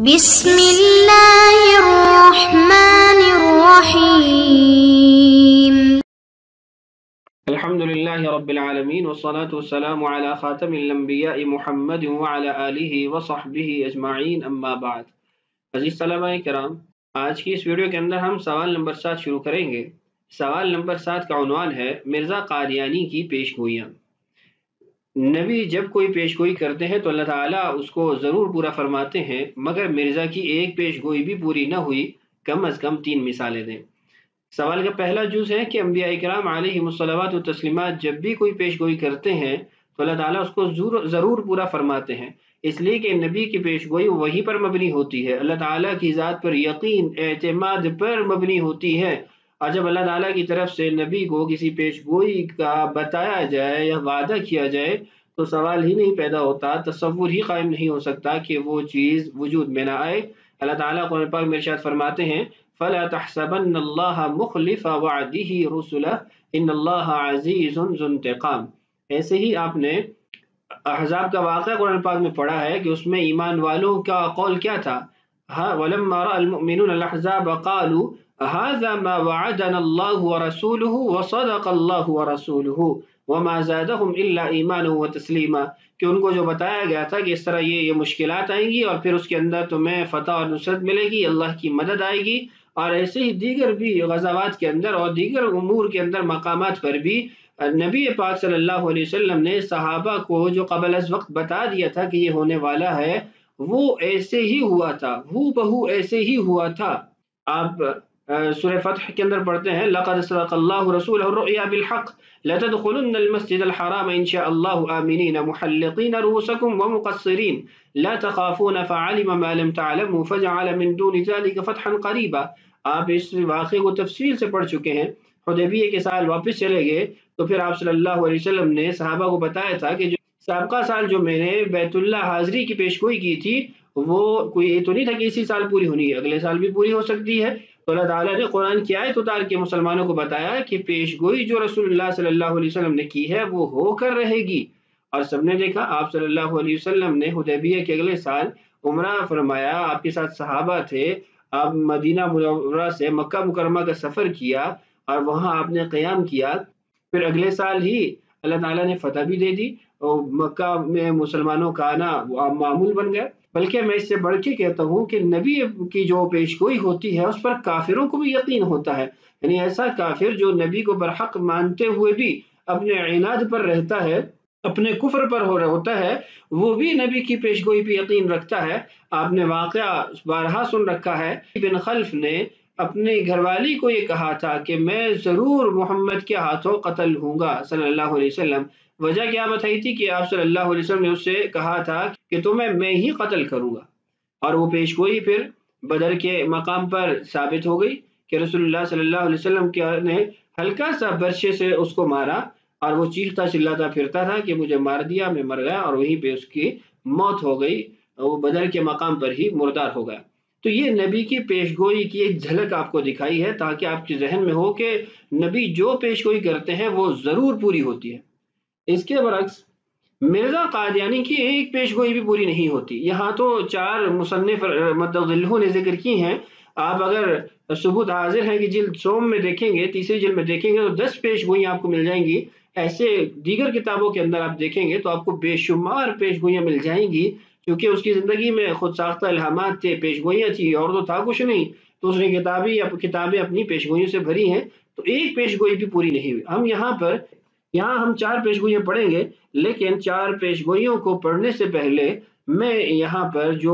بسم اللہ الرحمن الرحیم الحمدللہ رب العالمین والصلاة والسلام علی خاتم الانبیاء محمد وعلی آلہ وصحبہ اجمعین اما بعد۔ عزیز طلبہ کرام، آج کی اس ویڈیو کے اندر ہم سوال نمبر 7 شروع کریں گے۔ سوال نمبر 7 کا عنوان ہے مرزا قادیانی کی پیشگوئیاں۔ نبی جب کوئی پیشگوئی کرتے ہیں تو اللہ تعالیٰ اس کو ضرور پورا فرماتے ہیں، مگر مرزا کی ایک پیشگوئی بھی پوری نہ ہوئی، کم از کم 3 مثالیں دیں۔ سوال کا پہلا جز ہے کہ انبیاء اکرام علیہم الصلوات و تسلیمات جب بھی کوئی پیشگوئی کرتے ہیں تو اللہ تعالیٰ اس کو ضرور پورا فرماتے ہیں، اس لیے کہ نبی کی پیشگوئی وہی پر مبنی ہوتی ہے، اللہ تعالیٰ کی ذات پر یقین اعتماد پر مبنی ہوتی ہے۔ اور جب اللہ تعالیٰ کی طرف سے نبی کو کسی پیشگوئی کا بتایا جائے یا وعدہ کیا جائے تو سوال ہی نہیں پیدا ہوتا، تصور ہی قائم نہیں ہو سکتا کہ وہ چیز وجود میں نہ آئے۔ اللہ تعالیٰ قرآن پاک میں ارشاد فرماتے ہیں فَلَا تَحْسَبَنَّ اللَّهَ مُخْلِفَ وَعْدِهِ رُسُلَهُ إِنَّ اللَّهَ عَزِيزٌ ذُو انتقام۔ ایسے ہی آپ نے احزاب کا واقعہ قرآن پاک میں پڑھا ہے کہ اس میں ایمان والوں کا قول کیا تھا، وَلَمَّا رَأَى الْمُؤْمِنُونَ الْأَحْزَابَ قَالُوا هَذَا مَا وَعَدَنَا اللَّهُ وَرَسُولُهُ وَصَدَقَ اللَّهُ وَرَسُولُهُ وَمَا زَادَهُمْ إِلَّا إِيمَانًا وَتَسْلِيمًا، کہ ان کو جو بتایا گیا تھا کہ اس طرح یہ مشکلات آئیں گی اور پھر اس کے اندر تمہیں فتح اور نصرت ملے گی، اللہ کی مدد آئے گی، اور ایسے ہی دیگر بھی غزوات کے اندر اور دیگر امور کے اندر مقامات پر بھی نبی پاک صلی اللہ علیہ وسلم نے صحابہ کو جو قبل از وقت بتا دیا تھا کہ یہ ہونے والا ہے، وہ ایسے ہی ہوا تھا، ہو بہو ایسے ہی ہوا تھا۔ آپ سورہ فتح کے اندر پڑھتے ہیں لَقَدْ صَدَقَ اللَّهُ رَسُولَهُ الرُّؤْيَا بِالْحَقِّ لَتَدْخُلُنَّ الْمَسْجِدَ الْحَرَامَ إِنْ شَاءَ اللَّهُ آمِنِينَ مُحَلِّقِينَ رُؤُوسَكُمْ وَمُقَصِّرِينَ لَا تَخَافُونَ فَعَلِمَ مَا لَمْ تَعْلَمُوا فَجَعَلَ مِن دُونِ ذَلِكَ فَتْحًا قَرِيبًا۔ آپ اس واقعے کو تفصیل سے پڑھ چکے ہیں۔ حدیبیہ کے سال واپس چلے گئے تو پھر آپ صلی اللہ علیہ وسلم نے صحابہ کو بتایا تھا کہ جو سابقہ سال جو میں نے بیت اللہ حاضری کی پیشگوئی کی تھی وہ کوئی یہ تو نہیں تھا کہ اسی سال پوری ہونی ہے، اگلے سال بھی پوری ہو سکتی ہے۔ تو اللہ تعالیٰ نے قرآن کی آیت اتار کے مسلمانوں کو بتایا کہ پیشگوئی جو رسول اللہ صلی اللہ علیہ وسلم نے کی ہے وہ ہو کر رہے گی، اور سب نے دیکھا آپ صلی اللہ علیہ وسلم نے حدیبیہ کے اگلے سال عمرہ فرمایا، آپ کے ساتھ صحابہ تھے، آپ مدینہ منورہ سے مکہ مکرمہ کا سفر کیا اور وہاں آپ نے قیام کیا، پھر اگلے سال ہی اللہ تعالیٰ نے فتح بھی دے دی اور مکہ میں مسلمانوں کا آنا معمول بن گیا۔ بلکہ میں اس سے بڑھ کے کہتا ہوں کہ نبی کی جو پیشگوئی ہوتی ہے اس پر کافروں کو بھی یقین ہوتا ہے، یعنی ایسا کافر جو نبی کو برحق مانتے ہوئے بھی اپنے عناد پر رہتا ہے، اپنے کفر پر ہوتا ہے، وہ بھی نبی کی پیشگوئی پہ یقین رکھتا ہے۔ آپ نے واقعہ بارہا سن رکھا ہے، بن خلف نے اپنی گھر والی کو یہ کہا تھا کہ میں ضرور محمد کے ہاتھوں قتل ہوں گا صلی اللہ علیہ وسلم۔ وجہ کیا بتائی تھی کہ آپ صلی اللہ علیہ وسلم نے اس سے کہا تھا کہ تمہیں میں ہی قتل کروں گا، اور وہ پیشگوئی پھر بدر کے مقام پر ثابت ہو گئی کہ رسول اللہ صلی اللہ علیہ وسلم نے ہلکا سا برچے سے اس کو مارا اور وہ چیختا چلاتا پھرتا تھا کہ مجھے مار دیا، میں مر گیا، اور وہیں پہ اس کی موت ہو گئی، وہ بدر کے مقام پر ہی مردار ہو گیا۔ تو یہ نبی کی پیشگوئی کی ایک جھلک آپ کو دکھائی ہے تاکہ آپ کے ذہن میں ہو کہ نبی جو پیشگوئی کرتے ہیں وہ ضرور پوری ہوتی ہے۔ اس کے برعکس مرزا قادیانی کی ایک پیشگوئی بھی پوری نہیں ہوتی۔ یہاں تو 4 مصنف مدظلہ نے ذکر کی ہیں، آپ اگر ثبوت حاضر ہیں کہ جلد سوم میں دیکھیں گے، تیسری جلد میں دیکھیں گے تو 10 پیشگوئیاں آپ کو مل جائیں گی۔ ایسے دیگر کتابوں کے اندر آپ دیکھیں گے تو آپ کو بے شمار پیشگوئیاں مل جائیں گی، کیونکہ اس کی زندگی میں خود ساختہ الہامات تھے، پیشگوئیاں تھیں، اور تو تھا کچھ نہیں، تو اس نے کتابیں اپنی پیشگوئیوں سے بھری ہیں، تو ایک پیشگوئی بھی پوری نہیں ہوئی۔ یہاں ہم 4 پیشگوئیاں پڑھیں گے، لیکن 4 پیشگوئیوں کو پڑھنے سے پہلے میں یہاں پر جو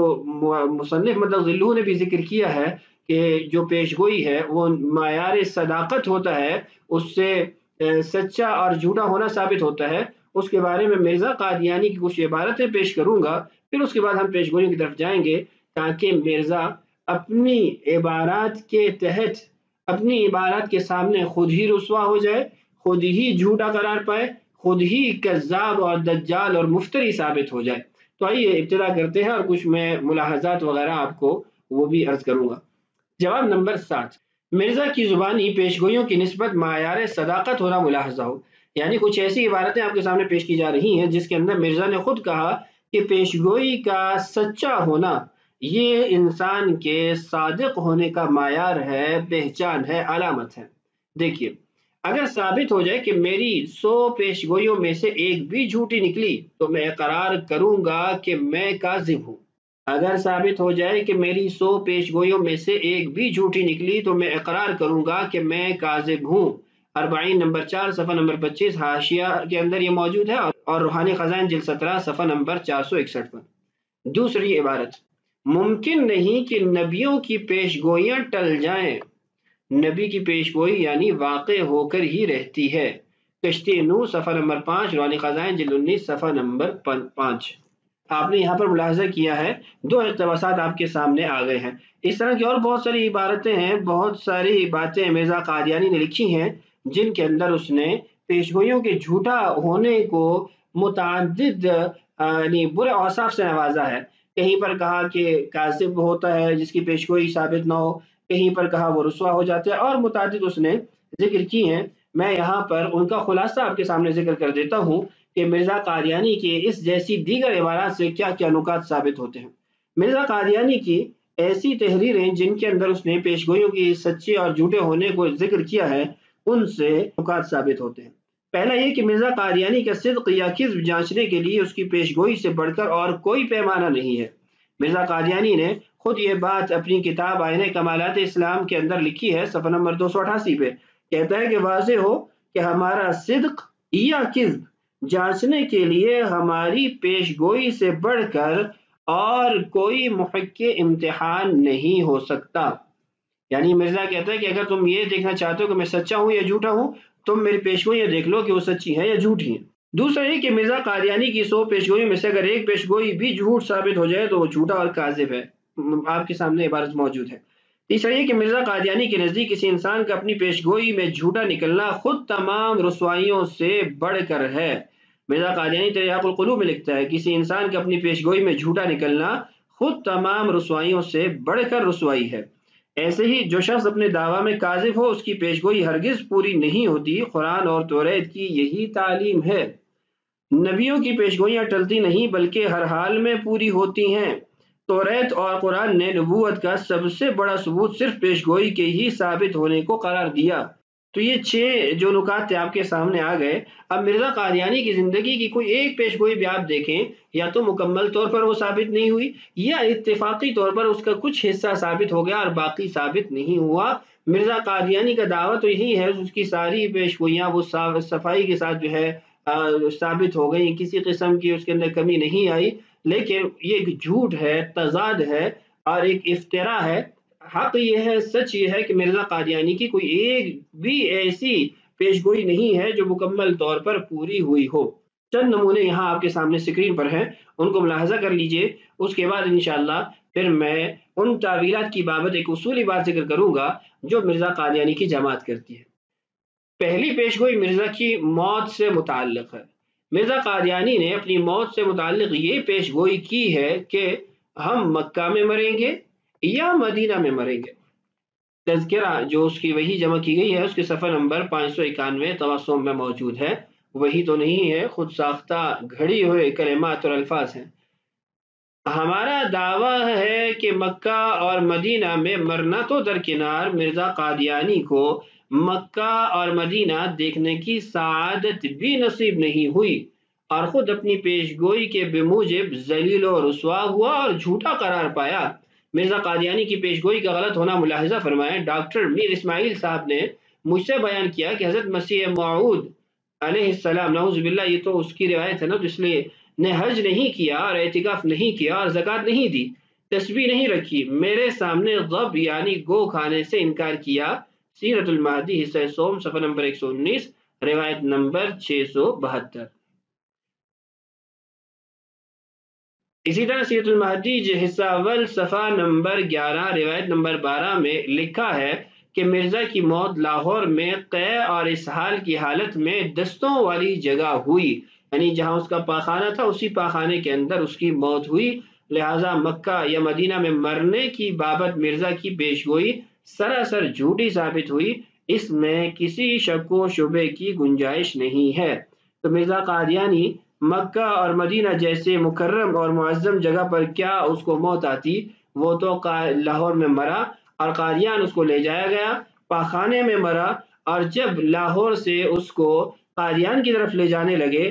مصنف مدظلہ نے بھی ذکر کیا ہے کہ جو پیشگوئی ہے وہ معیار صداقت ہوتا ہے، اس سے سچا اور جھوٹا ہونا ثابت ہوتا ہے، اس کے بارے میں مرزا قادیانی کی کچھ عبارتیں پیش کروں گا، پھر اس کے بعد ہم پیشگوئیوں کی طرف جائیں گے تاکہ مرزا اپنی عبارات کے تحت اپنی عبارات کے سامنے خود ہی رسوا ہو جائے، خود ہی جھوٹا قرار پائے، خود ہی کذاب اور دجال اور مفتری ثابت ہو جائے۔ تو آئیے ابتدا کرتے ہیں اور کچھ میں ملاحظات وغیرہ آپ کو وہ بھی عرض کروں گا۔ جواب نمبر 7، مرزا کی زبانی پیشگوئیوں کی نسبت معیار صداقت ہونا ملاحظہ ہو، یعنی کچھ ایسی عبارتیں آپ کے سامنے پیش کی جا رہی ہیں جس کے اندر مرزا نے خود کہا کہ پیشگوئی کا سچا ہونا یہ انسان کے صادق ہونے کا معیار ہے، پہچان ہے، علامت ہے۔ دیکھیے، اگر ثابت ہو جائے کہ میری 100 پیشگوئیوں میں سے ایک بھی جھوٹی نکلی تو میں اقرار کروں گا کہ میں کاذب ہوں۔ اگر ثابت ہو جائے کہ میری 100 پیشگوئیوں میں سے ایک بھی جھوٹی نکلی تو میں اقرار کروں گا کہ میں کاذب ہوں۔ 40 نمبر 4 صفحہ نمبر 25 حاشیہ کے اندر یہ موجود ہے، اور روحانی خزائن جلد 17 صفحہ نمبر 461 پر۔ دوسری عبارت، ممکن نہیں کہ نبیوں کی پیشگوئیاں ٹل جائیں۔ نبی کی پیشگوئی یعنی واقع ہو کر ہی رہتی ہے۔ کشتی نوح صفحہ نمبر 5 روحانی خزائن جلد 19 صفحہ نمبر 5۔ آپ نے یہاں پر ملاحظہ کیا ہے، 2 اقتباسات آپ کے سامنے آ گئے ہیں۔ اس طرح کی اور بہت ساری عبارتیں ہیں، بہت ساری باتیں مرزا قادیانی نے لکھی ہیں جن کے اندر اس نے پیشگوئیوں کے جھوٹا ہونے کو متعدد یعنی برے اوصاف سے نوازا ہے۔ کہیں پر کہا کہ کاذب ہوتا ہے جس کی پیشگوئی ثابت نہ ہو، کہیں پر کہا وہ رسوا ہو جاتے ہیں، اور متعدد اس نے ذکر کی ہیں۔ میں یہاں پر ان کا خلاصہ آپ کے سامنے ذکر کر دیتا ہوں کہ مرزا قادیانی کی اس جیسی دیگر عبارات سے کیا کیا نکات ثابت ہوتے ہیں۔ مرزا قادیانی کی ایسی تحریریں جن کے اندر اس نے پیشگوئیوں کی سچے اور جھوٹے ہونے کو ذکر کیا ہے، ان سے نکات ثابت ہوتے ہیں۔ پہلا یہ کہ مرزا قادیانی کا صدق یا کذب جانچنے کے لیے اس کی پیشگوئی سے بڑھ کر اور کوئی پیمانہ نہیں ہے۔ مرزا قادیانی نے خود یہ بات اپنی کتاب آئینہ کمالات اسلام کے اندر لکھی ہے، صفحہ نمبر 288 پہ۔ کہتا ہے کہ واضح ہو کہ ہمارا صدق یا کذب جانچنے کے لیے ہماری پیشگوئی سے بڑھ کر اور کوئی محق امتحان نہیں ہو سکتا۔ یعنی مرزا کہتا ہے کہ اگر تم یہ دیکھنا چاہتے ہو کہ میں سچا ہوں یا جھوٹا ہوں، تم میری پیشگوئیاں دیکھ لو کہ وہ سچی ہیں یا جھوٹی ہیں۔ دوسرا یہ کہ مرزا قادیانی کی 100 پیشگوئیوں میں سے اگر ایک پیشگوئی بھی جھوٹ ثابت ہو جائے تو وہ جھوٹا اور کاذب ہے۔ آپ کے سامنے عبارت موجود ہے۔ تیسرا یہ کہ مرزا قادیانی کے نزدیک کسی انسان کا اپنی پیشگوئی میں جھوٹا نکلنا خود تمام رسوائیوں سے بڑھ کر ہے۔ مرزا قادیانی تریاق القلوب میں لکھتا ہے، کسی انسان کا اپنی پیشگوئی میں جھوٹا نکلنا خود تمام رسوائیوں سے بڑھ کر رسوائی ہے۔ ایسے ہی جو شخص اپنے دعویٰ میں کاذب ہو اس کی پیشگوئی ہرگز پوری نہیں ہوتی۔ قرآن اور توریت کی یہی تعلیم ہے۔ نبیوں کی پیشگوئیاں ٹلتی نہیں بلکہ ہر حال میں پوری ہوتی ہیں۔ توریت اور قرآن نے نبوت کا سب سے بڑا ثبوت صرف پیشگوئی کے ہی ثابت ہونے کو قرار دیا۔ تو یہ 6 جو نکات تھے آپ کے سامنے آ گئے۔ اب مرزا قادیانی کی زندگی کی کوئی ایک پیشگوئی بھی آپ دیکھیں، یا تو مکمل طور پر وہ ثابت نہیں ہوئی، یا اتفاقی طور پر اس کا کچھ حصہ ثابت ہو گیا اور باقی ثابت نہیں ہوا۔ مرزا قادیانی کا دعویٰ تو یہی ہے، اس کی ساری پیشگوئیاں وہ صفائی کے ساتھ جو ہے ثابت ہو گئی، کسی قسم کی اس کے اندر کمی نہیں آئی۔ لیکن یہ ایک جھوٹ ہے، تضاد ہے اور ایک افترا ہے۔ حق یہ ہے، سچ یہ ہے کہ مرزا قادیانی کی کوئی ایک بھی ایسی پیشگوئی نہیں ہے جو مکمل طور پر پوری ہوئی ہو۔ چند نمونے یہاں آپ کے سامنے اسکرین پر ہیں، ان کو ملاحظہ کر لیجئے۔ اس کے بعد انشاءاللہ پھر میں ان تعویلات کی بابت ایک اصولی بات ذکر کروں گا جو مرزا قادیانی کی جماعت کرتی ہے۔ پہلی پیشگوئی مرزا کی موت سے متعلق ہے۔ مرزا قادیانی نے اپنی موت سے متعلق یہ پیشگوئی کی ہے کہ ہم مکہ میں مریں گے یا مدینہ میں مریں گے۔ تذکرہ جو اس کی وحی جمع کی گئی ہے اس کے صفحہ نمبر 591 توسم میں موجود ہے۔ وہی تو نہیں ہے، خود ساختہ گھڑی ہوئے کلمات اور الفاظ ہیں۔ ہمارا دعویٰ ہے کہ مکہ اور مدینہ میں مرنا تو درکنار، مرزا قادیانی کو مکہ اور مدینہ دیکھنے کی سعادت بھی نصیب نہیں ہوئی، اور خود اپنی پیشگوئی کے بموجب ذلیل و رسوا ہوا اور جھوٹا قرار پایا۔ مرزا قادیانی کی پیشگوئی کا غلط ہونا ملاحظہ فرمائیں۔ ڈاکٹر میر اسماعیل صاحب نے مجھ سے بیان کیا کہ حضرت مسیح موعود علیہ السلام، نعوذ باللہ، یہ تو اس کی روایت ہے نا، تو اس لیے نے حج نہیں کیا اور اعتکاف نہیں کیا اور زکوٰۃ نہیں دی، تسبیح نہیں رکھی، میرے سامنے غب یعنی گو کھانے سے انکار کیا۔ سیرت المہدی حصہ سوم صفحہ نمبر 119 روایت نمبر 672۔ اسی طرح سیرت المہدی حصہ اول صفحہ نمبر 11 روایت نمبر 12 میں لکھا ہے کہ مرزا کی موت لاہور میں قے اور اسہال کی حالت میں دستوں والی جگہ ہوئی، یعنی جہاں اس کا پاخانہ تھا اسی پاخانے کے اندر اس کی موت ہوئی۔ لہٰذا مکہ یا مدینہ میں مرنے کی بابت مرزا کی پیشگوئی سراسر جھوٹی ثابت ہوئی، اس میں کسی شک و شبے کی گنجائش نہیں ہے۔ تو مرزا قادیانی مکہ اور مدینہ جیسے مکرم اور معظم جگہ پر کیا اس کو موت آتی، وہ تو لاہور میں مرا اور قادیان اس کو لے جایا گیا، پاخانے میں مرا، اور جب لاہور سے اس کو قادیان کی طرف لے جانے لگے،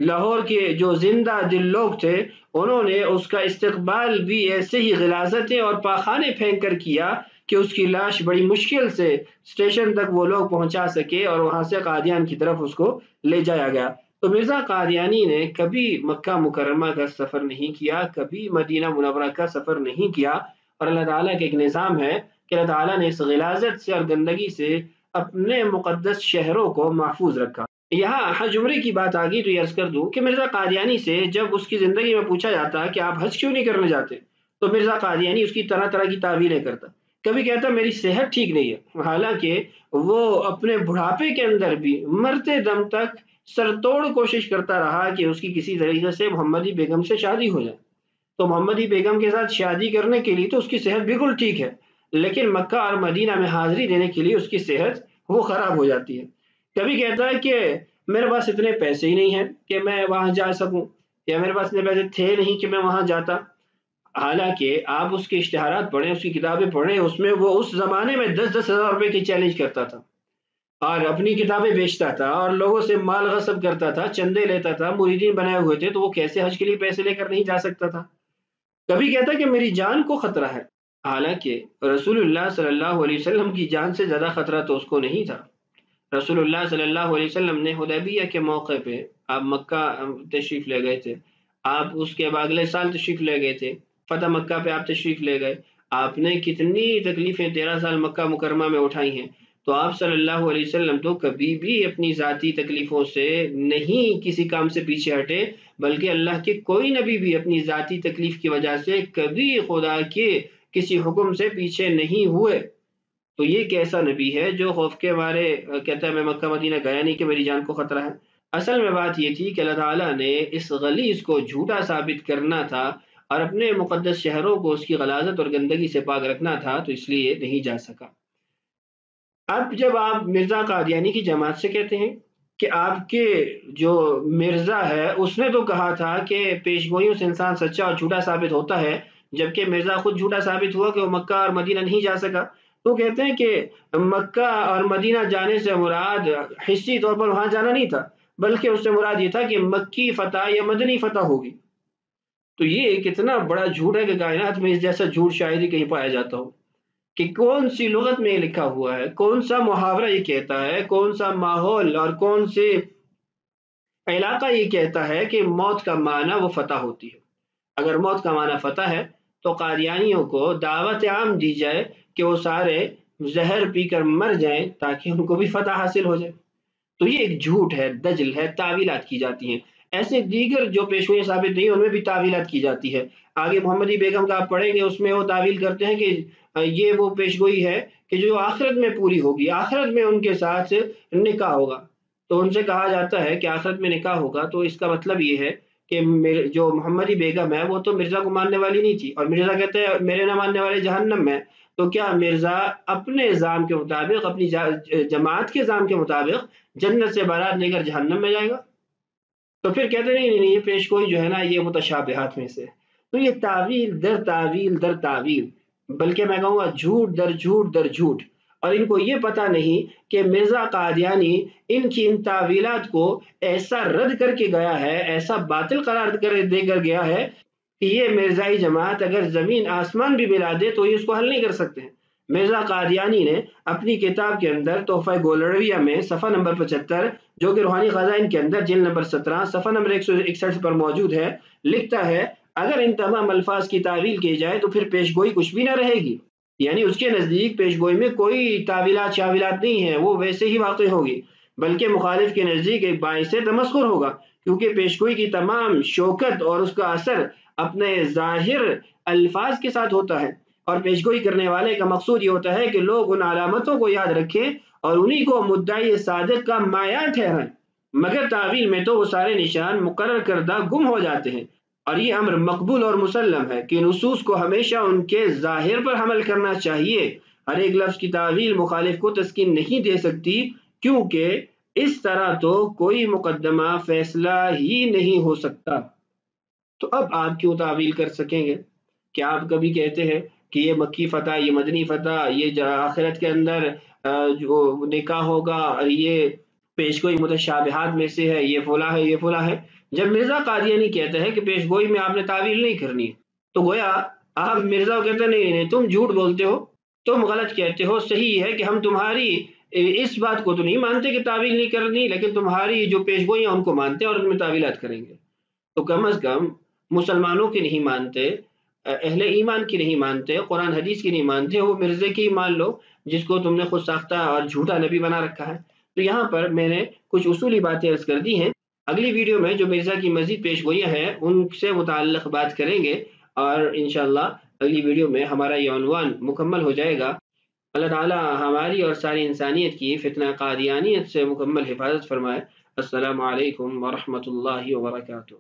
لاہور کے جو زندہ دل لوگ تھے انہوں نے اس کا استقبال بھی ایسے ہی غلاظتیں اور پاخانے پھینک کر کیا کہ اس کی لاش بڑی مشکل سے اسٹیشن تک وہ لوگ پہنچا سکے اور وہاں سے قادیان کی طرف اس کو لے جایا گیا۔ تو مرزا قادیانی نے کبھی مکہ مکرمہ کا سفر نہیں کیا، کبھی مدینہ منورہ کا سفر نہیں کیا، اور اللہ تعالیٰ کا ایک نظام ہے کہ اللہ تعالیٰ نے اس غلاظت سے اور گندگی سے اپنے مقدس شہروں کو محفوظ رکھا۔ یہاں حج عمرے کی بات آ گئی تو یہ عرض کر دوں کہ مرزا قادیانی سے جب اس کی زندگی میں پوچھا جاتا کہ آپ حج کیوں نہیں کرنے جاتے، تو مرزا قادیانی اس کی طرح طرح کی تعویلیں کرتا۔ کبھی کہتا میری صحت ٹھیک نہیں ہے، حالانکہ وہ اپنے بڑھاپے کے اندر بھی مرتے دم تک سر توڑ کوشش کرتا رہا کہ اس کی کسی طریقے سے محمدی بیگم سے شادی ہو جائے۔ تو محمدی بیگم کے ساتھ شادی کرنے کے لیے تو اس کی صحت بالکل ٹھیک ہے، لیکن مکہ اور مدینہ میں حاضری دینے کے لیے اس کی صحت وہ خراب ہو جاتی ہے۔ کبھی کہتا ہے کہ میرے پاس اتنے پیسے ہی نہیں ہیں کہ میں وہاں جا سکوں، یا میرے پاس اتنے پیسے تھے نہیں کہ میں وہاں جاتا۔ حالانکہ آپ اس کے اشتہارات پڑھیں، اس کی کتابیں پڑھیں، اس میں وہ اس زمانے میں 10-10 ہزار روپے کی چیلنج کرتا تھا اور اپنی کتابیں بیچتا تھا اور لوگوں سے مال غصب کرتا تھا، چندے لیتا تھا، مریدین بنائے ہوئے تھے، تو وہ کیسے حج کے لیے پیسے لے کر نہیں جا سکتا تھا؟ کبھی کہتا کہ میری جان کو خطرہ ہے، حالانکہ رسول اللہ صلی اللہ علیہ وسلم کی جان سے زیادہ خطرہ تو اس کو نہیں تھا۔ رسول اللہ صلی اللہ علیہ وسلم نے حدیبیہ کے موقع پہ آپ مکہ تشریف لے گئے تھے، آپ اس کے اگلے سال تشریف لے گئے تھے، فتح مکہ پہ آپ تشریف لے گئے، آپ نے کتنی تکلیفیں 13 سال مکہ مکرمہ میں اٹھائی ہیں، تو آپ صلی اللہ علیہ وسلم تو کبھی بھی اپنی ذاتی تکلیفوں سے نہیں کسی کام سے پیچھے ہٹے، بلکہ اللہ کے کوئی نبی بھی اپنی ذاتی تکلیف کی وجہ سے کبھی خدا کے کسی حکم سے پیچھے نہیں ہوئے۔ تو یہ کیسا نبی ہے جو خوف کے مارے کہتا ہے میں مکہ مدینہ گیا نہیں کہ میری جان کو خطرہ ہے؟ اصل میں بات یہ تھی کہ اللہ تعالیٰ نے اس غلیظ کو جھوٹا ثابت کرنا تھا اور اپنے مقدس شہروں کو اس کی غلاظت اور گندگی سے پاک رکھنا تھا، تو اس لیے نہیں جا سکا۔ اب جب آپ مرزا قادیانی کی جماعت سے کہتے ہیں کہ آپ کے جو مرزا ہے اس نے تو کہا تھا کہ پیش گوئیوں سے انسان سچا اور جھوٹا ثابت ہوتا ہے، جبکہ مرزا خود جھوٹا ثابت ہوا کہ وہ مکہ اور مدینہ نہیں جا سکا، تو کہتے ہیں کہ مکہ اور مدینہ جانے سے مراد حصی طور پر وہاں جانا نہیں تھا، بلکہ اس سے مراد یہ تھا کہ مکی فتح یا مدنی فتح ہوگی۔ تو یہ کتنا بڑا جھوٹ ہے کہ کائنات میں اس جیسا جھوٹ شاید ہی کہیں پایا جاتا ہو، کہ کون سی لغت میں یہ لکھا ہوا ہے، کون سا محاورہ یہ کہتا ہے، کون سا ماحول اور کون سے علاقہ یہ کہتا ہے کہ موت کا معنی وہ فتح ہوتی ہے۔ اگر موت کا معنی فتح ہے تو قادیانیوں کو دعوت عام دی جائے کہ وہ سارے زہر پی کر مر جائیں تاکہ ان کو بھی فتح حاصل ہو جائے۔ تو یہ ایک جھوٹ ہے، دجل ہے، تعویلات کی جاتی ہیں۔ ایسے دیگر جو پیشگوئیں ثابت نہیں ان میں بھی تعویلات کی جاتی ہے۔ آگے محمدی بیگم کا آپ پڑھیں گے، اس میں وہ تعویل کرتے ہیں کہ یہ وہ پیشگوئی ہے کہ جو آخرت میں پوری ہوگی، آخرت میں ان کے ساتھ نکاح ہوگا۔ تو ان سے کہا جاتا ہے کہ آخرت میں نکاح ہوگا، تو اس کا مطلب یہ ہے کہ جو محمدی بیگم ہے وہ تو مرزا کو ماننے والی نہیں تھی، اور مرزا کہتے ہیں میرے نہ ماننے والے جہنم میں، تو کیا مرزا اپنے نظام کے مطابق، اپنی جماعت کے نظام کے مطابق جنت سے بارات لے کر جہنم میں جائے گا؟ تو پھر کہتے نہیں یہ پیش گوئی جو ہے نا یہ متشابہات میں سے۔ تو یہ تعویل در تعویل در تعویل، بلکہ میں کہوں گا جھوٹ در جھوٹ در جھوٹ، اور ان کو یہ پتہ نہیں کہ مرزا قادیانی ان کی ان تعویلات کو ایسا رد کر کے گیا ہے، ایسا باطل قرار دے کر گیا ہے کہ یہ مرزائی جماعت اگر زمین آسمان بھی ملا دے تو یہ اس کو حل نہیں کر سکتے ہیں۔ مرزا قادیانی نے اپنی کتاب کے اندر تحفہ گولڑویہ میں صفحہ نمبر 75 جو کہ روحانی خزائن کے اندر جلد نمبر 17 صفحہ نمبر 161 پر موجود ہے، لکھتا ہے اگر ان تمام الفاظ کی تعویل کی جائے تو پھر پیشگوئی کچھ بھی نہ رہے گی، یعنی اس کے نزدیک پیشگوئی میں کوئی تعویلات شاویلات نہیں ہے، وہ ویسے ہی واقع ہوگی، بلکہ مخالف کے نزدیک ایک باعث تمسخر ہوگا، کیونکہ پیشگوئی کی تمام شوکت اور اس کا اثر اپنے ظاہر الفاظ کے ساتھ ہوتا ہے، اور پیشگوئی کرنے والے کا مقصود یہ ہوتا ہے کہ لوگ ان علامتوں کو یاد رکھیں اور انہی کو مدعی صادق کا معیار ٹھہرائیں، مگر تعویل میں تو وہ سارے نشان مقرر کردہ گم ہو جاتے ہیں، اور یہ امر مقبول اور مسلم ہے کہ نصوص کو ہمیشہ ان کے ظاہر پر حمل کرنا چاہیے۔ ہر ایک لفظ کی تعویل مخالف کو تسکین نہیں دے سکتی، کیونکہ اس طرح تو کوئی مقدمہ فیصلہ ہی نہیں ہو سکتا۔ تو اب آپ کیوں تعویل کر سکیں گے؟ کہ آپ کبھی کہتے ہیں کہ یہ مکی فتح، یہ مدنی فتح، یہ آخرت کے اندر جو نکاح ہوگا، اور یہ پیشگوئی متشابہات میں سے ہے، یہ فلاں ہے، یہ فلاں ہے۔ جب مرزا قادیانی کہتا ہے کہ پیشگوئی میں آپ نے تعویل نہیں کرنی، تو گویا آپ مرزا کو کہتے ہیں نہیں نہیں تم جھوٹ بولتے ہو، تم غلط کہتے ہو، صحیح ہے کہ ہم تمہاری اس بات کو تو نہیں مانتے کہ تعویل نہیں کرنی، لیکن تمہاری جو پیشگوئی ہیں ان کو مانتے ہیں اور ان میں تعویلات کریں گے۔ تو کم از کم مسلمانوں کی نہیں مانتے، اہل ایمان کی نہیں مانتے، قرآن حدیث کی نہیں مانتے، وہ مرزے کی مان لو جس کو تم نے خود ساختہ اور جھوٹا نبی بنا رکھا ہے۔ تو یہاں پر میں نے کچھ اصولی باتیں عرض کر دی ہیں۔ اگلی ویڈیو میں جو مرزا کی مزید پیشگوئیاں ہیں ان سے متعلق بات کریں گے، اور انشاءاللہ اگلی ویڈیو میں ہمارا یہ عنوان مکمل ہو جائے گا۔ اللہ تعالی ہماری اور ساری انسانیت کی فتنہ قادیانیت سے مکمل حفاظت فرمائے۔ السلام علیکم ورحمۃ اللہ وبرکاتہ۔